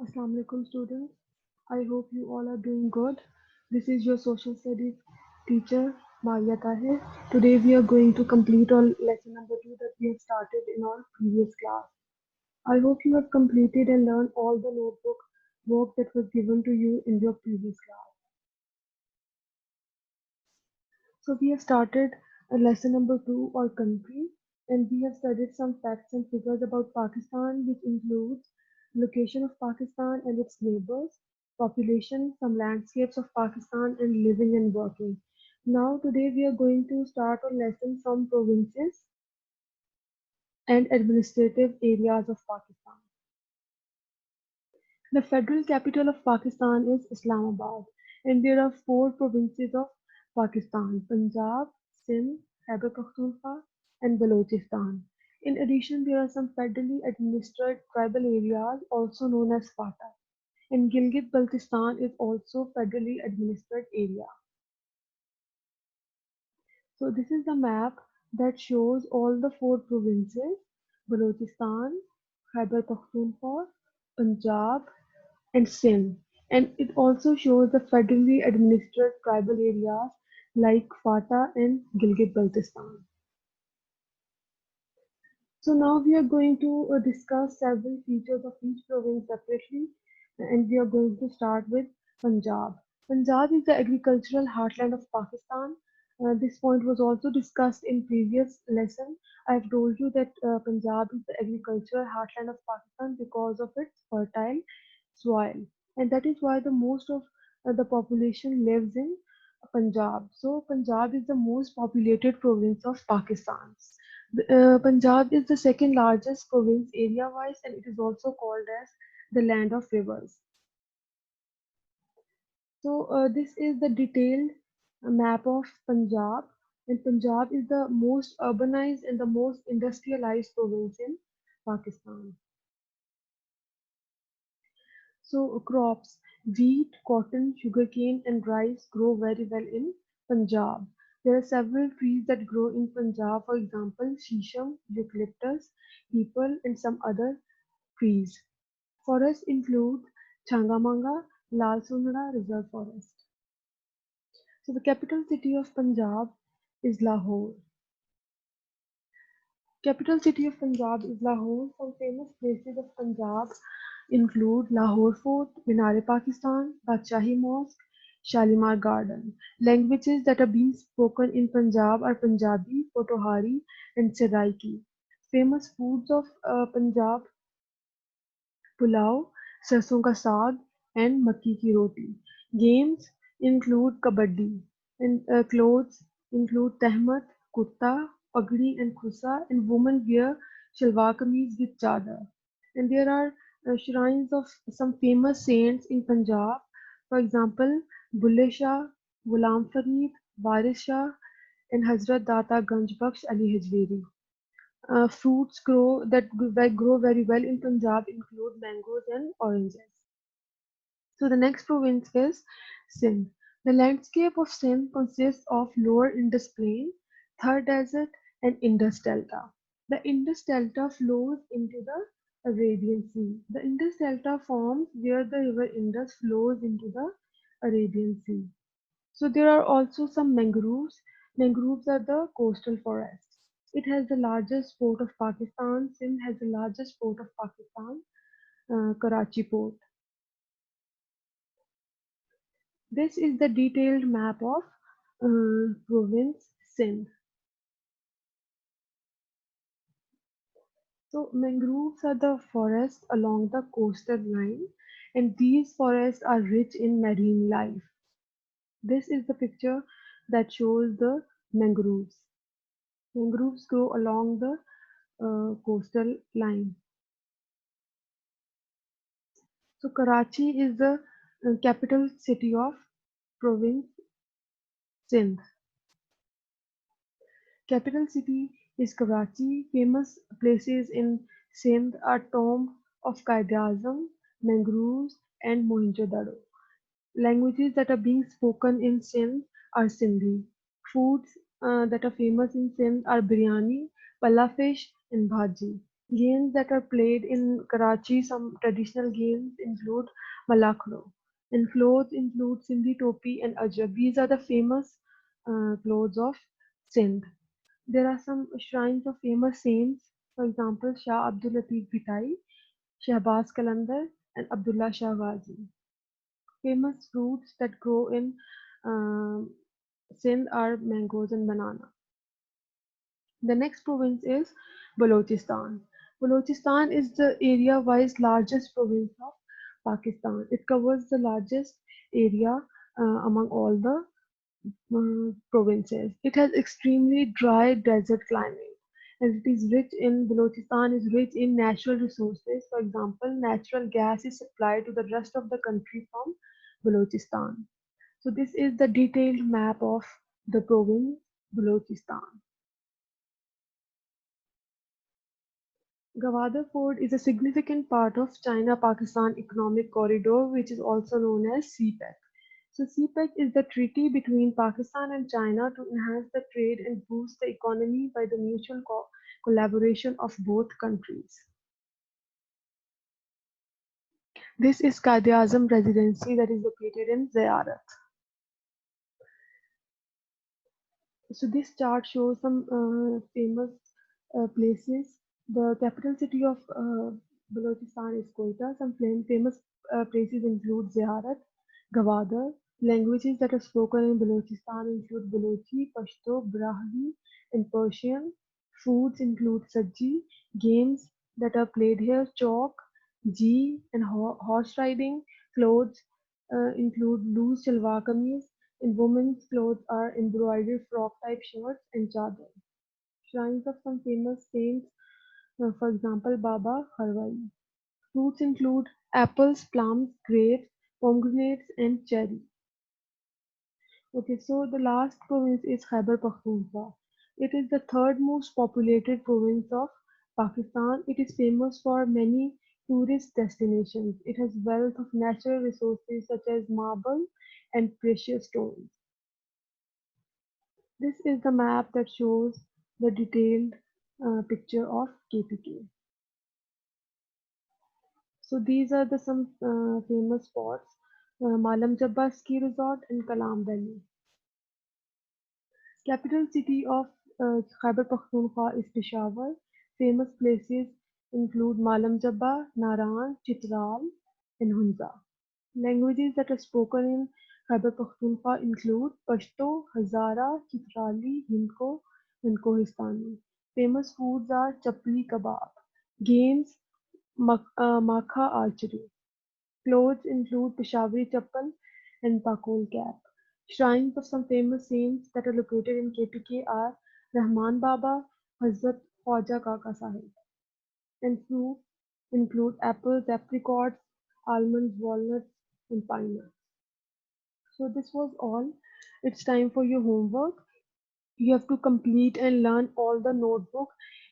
Assalamu alaikum students. I hope you all are doing good. This is your social studies teacher Maria Tahir. Today we are going to complete our lesson number 2 that we have started in our previous class. I hope you have completed and learned all the notebook work that was given to you in your previous class. So we have started lesson number 2 or country, and we have studied some facts and figures about Pakistan, which includes location of Pakistan and its neighbors, population, some landscapes of Pakistan, and living and working. Now today we are going to start our lesson from provinces and administrative areas of Pakistan. The federal capital of Pakistan is Islamabad, and there are four provinces of Pakistan: Punjab, Sindh, Khyber Pakhtunkhwa, and Balochistan. In addition, there are some federally administered tribal areas also known as FATA, and Gilgit-Baltistan is also federally administered area. So this is the map that shows all the four provinces: Balochistan, Khyber Pakhtunkhwa, Punjab, and Sindh, and it also shows the federally administered tribal areas like FATA and Gilgit-Baltistan. So now we are going to discuss several features of each province separately, and we are going to start with Punjab. Punjab is the agricultural heartland of Pakistan. This point was also discussed in previous lesson. I have told you that Punjab is the agricultural heartland of Pakistan because of its fertile soil, and that is why the most of the population lives in Punjab. So Punjab is the most populated province of Pakistan. Punjab is the second largest province area-wise, and it is also called as the land of rivers. So this is the detailed map of Punjab, and Punjab is the most urbanized and the most industrialized province in Pakistan. So crops, wheat, cotton, sugarcane, and rice grow very well in Punjab. There are several trees that grow in Punjab, for example, shisham, eucalyptus, peepal, and some other trees. Forests include Changamanga, Lal Sonda Reserve Forest. So the capital city of Punjab is Lahore. Capital city of Punjab is Lahore. Some famous places of Punjab include Lahore Fort, Minar-e-Pakistan, Badshahi Mosque, Shalimar Garden. Languages that are being spoken in Punjab are Punjabi, Pothohari, and Seraiki. Famous foods of Punjab: pulao, सरसों का साग, and मक्की की roti. Games include kabaddi, and clothes include tehmat, kurta, pagdi, and khusa, and women wear shalwar kameez with chadar. And there are shrines of some famous saints in Punjab, for example, Bulle Shah, Ghulam Farid, Waris Shah, and Hazrat Data Ganj Baksh Ali Hajweri. Fruits that grow very well in Punjab include mangoes and oranges. So the next province is Sindh. The landscape of Sindh consists of lower Indus Plain, Thar Desert, and Indus Delta. The Indus Delta flows into the Arabian Sea. The Indus Delta forms where the river Indus flows into the Arabian Sea. So there are also some mangroves. Mangroves are the coastal forests. It has the largest port of Pakistan. Sindh has the largest port of Pakistan, Karachi port. This is the detailed map of province Sindh. So mangroves are the forests along the coastal line, and these forests are rich in marine life. This is the picture that shows the mangroves. Mangroves grow along the coastal line. So Karachi is the capital city of province Sindh. Capital city is Karachi. Famous places in Sindh are Tomb of Quaid-e-Azam, mangroves, and Mohenjo-daro. Languages that are being spoken in Sindh are Sindhi. Foods that are famous in Sindh are biryani, pala fish, and bhaji. Games that are played in Karachi, some traditional games include Malakho. And clothes include Sindhi topi and ajak. These are the famous clothes of Sindh. There are some shrines of famous saints, for example, Shah Abdul Latif Bhitai, Shahbaz Kalandar, and Abdullah Shah Ghazi. Famous fruits that grow in um, Sindh are mangoes and banana. The next province is Balochistan. Balochistan is the area-wise largest province of Pakistan. It covers the largest area among all the provinces. It has extremely dry desert climate, and it is rich in Balochistan is rich in natural resources. For example, natural gas is supplied to the rest of the country from Balochistan. So this is the detailed map of the province Balochistan. Gwadar Fort is a significant part of China-Pakistan Economic Corridor, which is also known as CPEC. So CPEC is the treaty between Pakistan and China to enhance the trade and boost the economy by the mutual collaboration of both countries. This is Quaid-e-Azam Residency that is located in Ziyarat. So this chart shows some famous places. The capital city of Balochistan is Quetta. Some famous places include Ziyarat, Gwadar. Languages that are spoken in Balochistan include Balochi, Pashto, Brahvi, and Persian. Foods include sabji. Games that are played here, chalk, G, and horse riding. Clothes include loose shalwar kameez, and women's clothes are embroidered frock-type shirts and chador. Shrines of some famous saints, for example, Baba Harwai. Fruits include apples, plums, grapes, pomegranates, and cherry. Okay, so the last province is Khyber Pakhtunkhwa. It is the third most populated province of Pakistan. It is famous for many tourist destinations. It has wealth of natural resources such as marble and precious stones. This is the map that shows the detailed picture of KPK. So these are the some famous spots: Malam Jabba Ski Resort and Kalam Valley. Capital city of Khyber Pakhtunkhwa is Peshawar. Famous places include Malam Jabba, Naran, Chitral, and Hunza. Languages that are spoken in Khyber Pakhtunkhwa include Pashto, Hazara, Chitrali, Hindko, and Kohistani. Famous foods are chapli kebab. Games, makha archery. Clothes include Peshawari chappal and pakol cap. Shrines of some famous saints that are located in KPK are Rahman Baba, Hazrat Khwaja Kaka Sahib. And fruits include apples, apricots, almonds, walnuts, and pine nuts. So this was all. It's time for your homework. You have to complete and learn all the notebook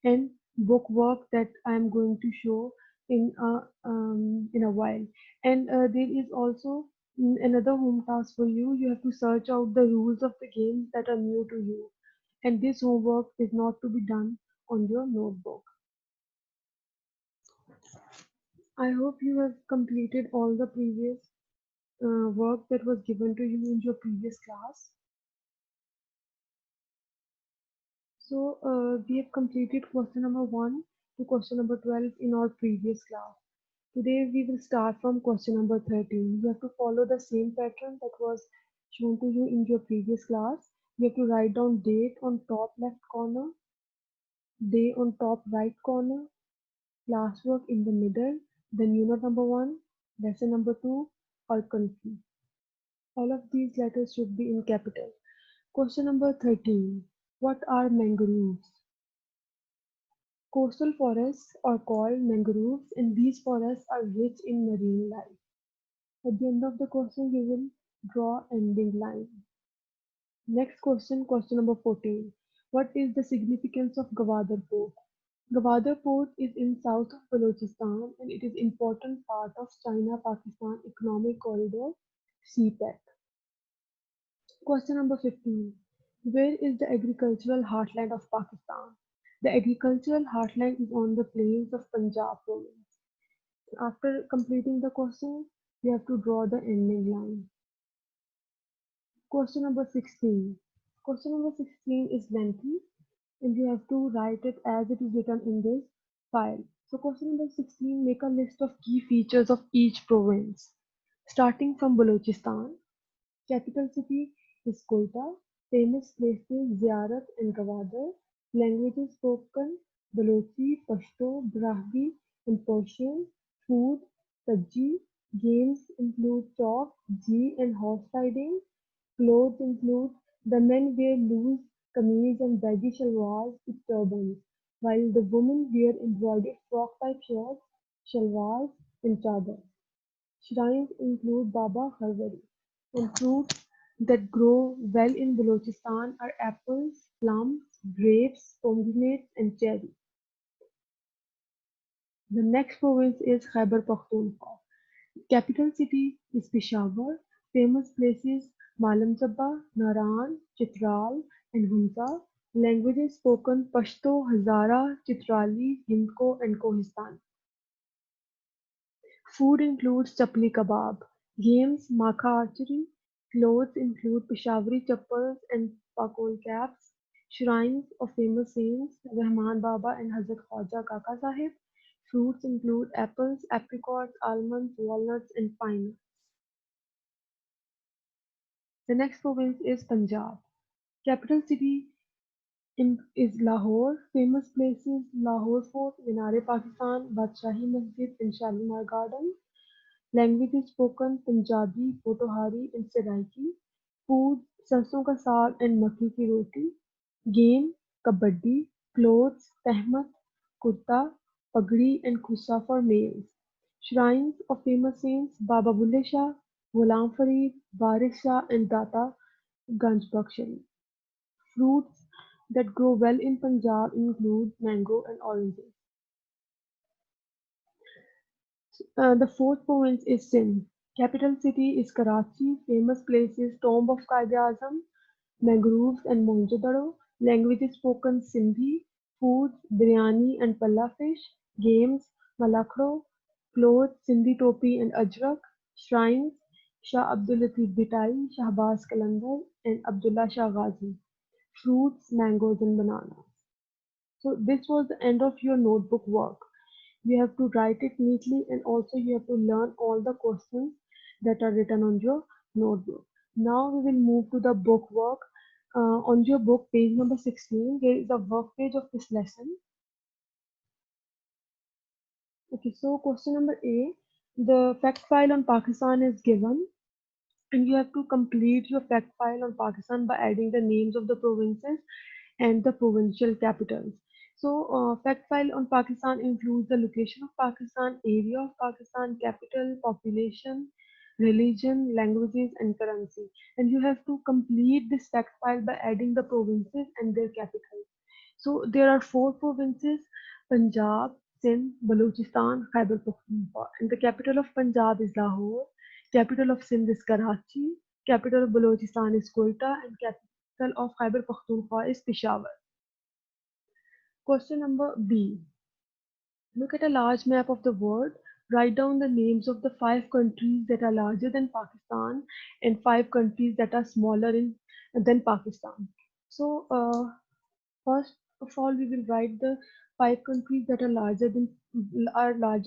and book work that I am going to show in a while. And there is also another home task for you. You have to search out the rules of the games that are new to you. And this homework is not to be done on your notebook. I hope you have completed all the previous work that was given to you in your previous class. So we have completed question number 1 to question number 12 in our previous class. Today we will start from question number 13. You have to follow the same pattern that was shown to you in your previous class. You have to write down date on top left corner, day on top right corner, classwork in the middle, then unit number 1, lesson number 2, or country. All of these letters should be in capital. Question number 13. What are mangroves? Coastal forests are called mangroves, and these forests are rich in marine life. At the end of the question, you will draw ending line. Next question, question number 14. What is the significance of Gwadar Fort? Gwadar Fort is in south of Balochistan and it is important part of China-Pakistan Economic Corridor (CPEC). Question number 15. Where is the agricultural heartland of Pakistan? The agricultural heartland is on the plains of Punjab province. After completing the question, you have to draw the ending line. Question number 16. Question number 16 is lengthy and you have to write it as it is written in this file. So question number 16, make a list of key features of each province. Starting from Balochistan, capital city is Quetta, famous places Ziyarat and Gwadar, languages spoken Balochi, Pashto, Brahmi and Persian, food, sabji, games include chalk, G and horse riding, clothes include the men wear loose kameez and baggy shalwars with turbans, while the women wear embroidered frock-type shirts, shalwars, and chadars. Shrines include Baba Harwari, and fruits that grow well in Balochistan are apples, plums, grapes, pomegranates, and cherries. The next province is Khyber Pakhtunkhwa. Capital city is Peshawar. Famous places Malam Sabba, Naran, Chitral, and Hunza. Languages spoken Pashto, Hazara, Chitrali, Hindko, and Kohistani. Food includes chapli kebab. Games Makha archery. Clothes include Peshawari chappals and pakol caps. Shrines of famous saints Rahman Baba and Hazrat Khwaja Kaka Sahib. Fruits include apples, apricots, almonds, walnuts, and pine. The next province is Punjab. Capital city is Lahore. Famous places Lahore Fort, Minar-e-Pakistan, Badshahi Masjid, and Shalimar Garden. Languages spoken Punjabi, Potohari, and Seraiki. Food सरसों का साग and मक्की की रोटी. Game kabaddi. Clothes tehmat, kurta, pagdi, and khussa for males. Shrines of famous saints Baba Bulle Shah, Ghulam Farid, Waris Shah, and Data Ganj Baksh. Fruits that grow well in Punjab include mango and oranges. The fourth province is Sindh. Capital city is Karachi. Famous places Tomb of Quaid-e-Azam, mangroves and Mohenjo-daro. Languages spoken Sindhi. Foods biryani and palla fish. Games Malakhdo. Clothes Sindhi topi and ajrak. Shrines Shah Abdul Latif Bhitai, Shahbaz Qalandar, and Abdullah Shah Ghazi. Fruits, mangoes, and bananas. So this was the end of your notebook work. You have to write it neatly and also you have to learn all the questions that are written on your notebook. Now we will move to the book work. On your book, page number 16, there is a work page of this lesson. Okay, so question number A, the fact file on Pakistan is given and you have to complete your fact file on Pakistan by adding the names of the provinces and the provincial capitals. So, fact file on Pakistan includes the location of Pakistan, area of Pakistan, capital, population, religion, languages, and currency. And you have to complete this fact file by adding the provinces and their capitals. So, there are four provinces: Punjab, Sindh, Balochistan, Khyber Pakhtunkhwa. And the capital of Punjab is Lahore, capital of Sindh is Karachi, capital of Balochistan is Quetta, and capital of Khyber Pakhtunkhwa is Peshawar. Question number B. Look at a large map of the world. Write down the names of the 5 countries that are larger than Pakistan and 5 countries that are than Pakistan. So, first of all, we will write the 5 countries that are larger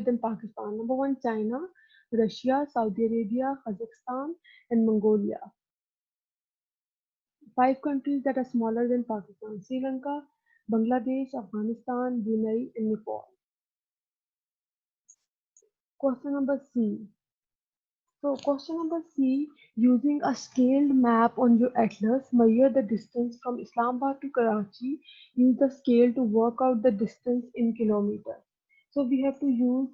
than Pakistan. Number one, China, Russia, Saudi Arabia, Kazakhstan, and Mongolia. 5 countries that are smaller than Pakistan: Sri Lanka, Bangladesh, Afghanistan, Brunei, and Nepal. Question number C. So question number C, using a scaled map on your atlas, measure the distance from Islamabad to Karachi. Use the scale to work out the distance in kilometers. So we have to use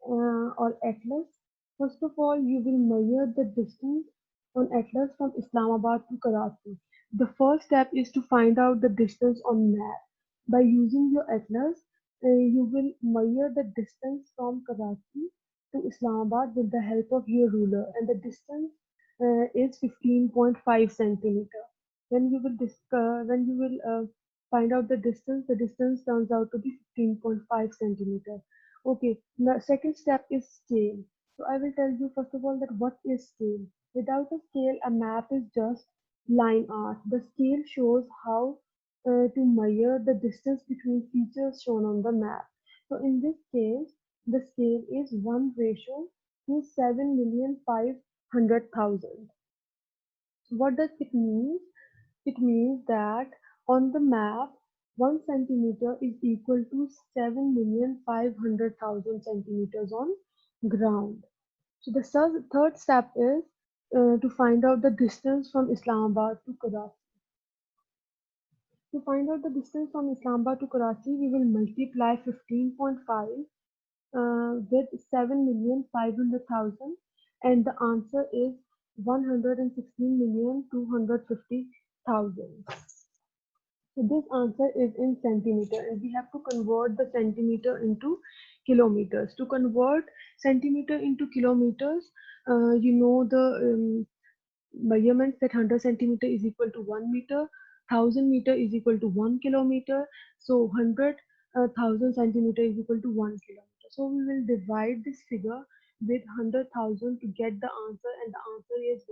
our atlas. First of all, you will measure the distance on atlas from Islamabad to Karachi. The first step is to find out the distance on map. By using your atlas, you will measure the distance from Karachi to Islamabad with the help of your ruler, and the distance is 15.5 centimeter. When you will Find out the distance. The distance turns out to be 15.5 centimeter. Okay, the second step is scale. So I will tell you first of all that what is scale. Without a scale, a map is just line art. The scale shows how to measure the distance between features shown on the map. So in this case, the scale is 1 ratio to 7,500,000. What does it mean? It means that on the map, 1 centimeter is equal to 7,500,000 centimeters on ground. So the third step is to find out the distance from Islamabad to Karachi. To find out the distance from Islamabad to Karachi, we will multiply 15.5 with 7,500,000, and the answer is 116,250,000. So this answer is in centimeter, and we have to convert the centimeter into kilometers. To convert centimeter into kilometers, you know the measurements that 100 centimeter is equal to 1 meter, 1000 meter is equal to 1 kilometer. So 100,000 centimeter is equal to 1 kilometer. So we will divide this figure with 100,000 to get the answer, and the answer is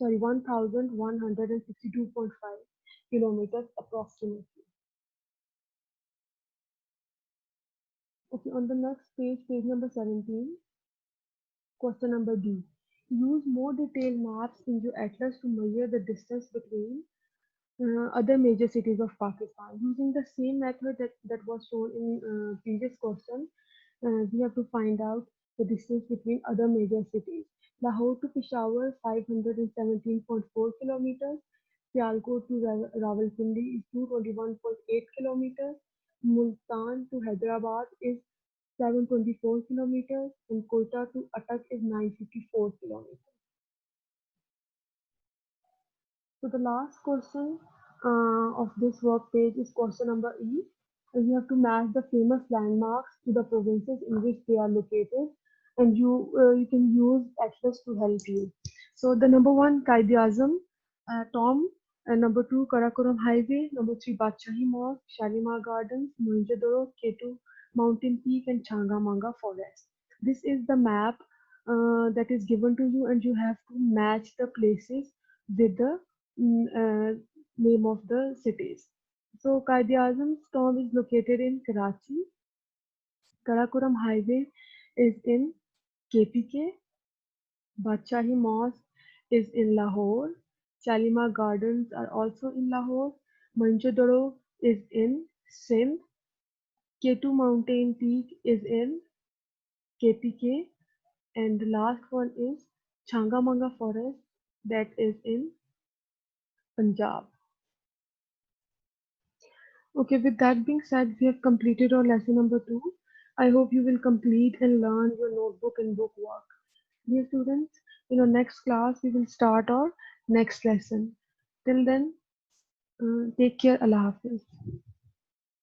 1162.5 kilometers approximately. Okay, on the next page, page number 17, question number D. Use more detailed maps in your atlas to measure the distance between other major cities of Pakistan. Using the same method that was shown in previous question, we have to find out the distance between other major cities. Lahore to Peshawar, 517.4 kilometers. Sialkot to Rawalpindi is 221.8 kilometers. Multan to Hyderabad is 724 kilometers, and Quetta to Attock is 954 kilometers. So the last question of this work page is question number E. And you have to match the famous landmarks to the provinces in which they are located, and you can use atlas to help you. So the number one, Qaid-e-Azam, Tom, and number two, Karakoram Highway, number three, Badshahi Mosque, Shalimar Gardens, Mohenjo-daro, Ketu Mountain Peak, and Changamanga Forest. This is the map that is given to you, and you have to match the places with the name of the cities. So Qaid-e-Azam's tomb is located in Karachi. Karakoram Highway is in KPK. Badshahi Mosque is in Lahore. Shalimar Gardens are also in Lahore. Mohenjo-daro is in Sindh. Ketu Mountain Peak is in KPK. And the last one is Changamanga Forest, that is in Punjab. Okay, with that being said, we have completed our lesson number 2. I hope you will complete and learn your notebook and book work. Dear students, in our next class, we will start our next lesson. Till then, take care. Allah Hafiz.